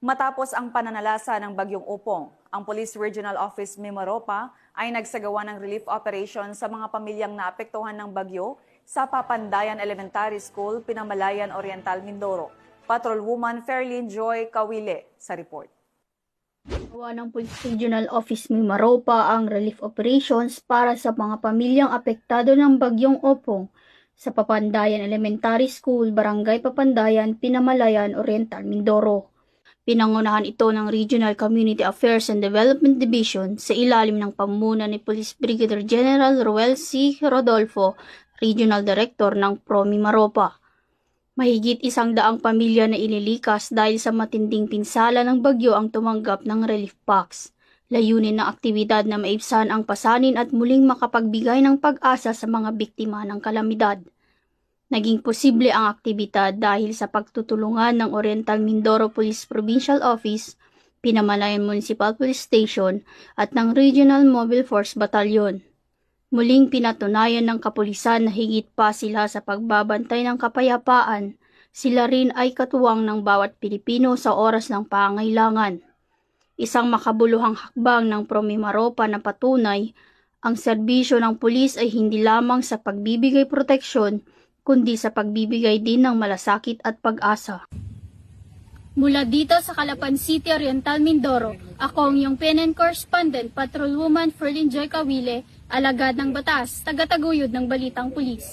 Matapos ang pananalasa ng Bagyong Upong, ang Police Regional Office Mimaropa ay nagsagawa ng relief operation sa mga pamilyang naapektuhan ng bagyo sa Papandayan Elementary School, Pinamalayan Oriental, Mindoro. Patrolwoman Fairlyn Joy Kawile sa report. Gawa ng Police Regional Office Mimaropa ang relief operations para sa mga pamilyang apektado ng Bagyong Upong sa Papandayan Elementary School, Barangay Papandayan, Pinamalayan Oriental, Mindoro. Pinangunahan ito ng Regional Community Affairs and Development Division sa ilalim ng pamumuno ni Police Brigadier General Roel C. Rodolfo, Regional Director ng PRO Mimaropa. Mahigit 100 pamilya na inilikas dahil sa matinding pinsala ng bagyo ang tumanggap ng relief packs. Layunin ng aktibidad na maibsan ang pasanin at muling makapagbigay ng pag-asa sa mga biktima ng kalamidad. Naging posible ang aktibidad dahil sa pagtutulungan ng Oriental Mindoro Police Provincial Office, Pinamalayan Municipal Police Station at ng Regional Mobile Force Battalion. Muling pinatunayan ng kapulisan na higit pa sila sa pagbabantay ng kapayapaan, sila rin ay katuwang ng bawat Pilipino sa oras ng pangailangan. Isang makabuluhang hakbang ng PRO Mimaropa na patunay, ang serbisyo ng pulis ay hindi lamang sa pagbibigay proteksyon, kundi sa pagbibigay din ng malasakit at pag-asa. Mula dito sa Calapan City, Oriental, Mindoro, ako ang iyong PNN correspondent, Patrolwoman Fairlyn Joy Kawile, alagad ng batas, tagataguyod ng Balitang Pulis.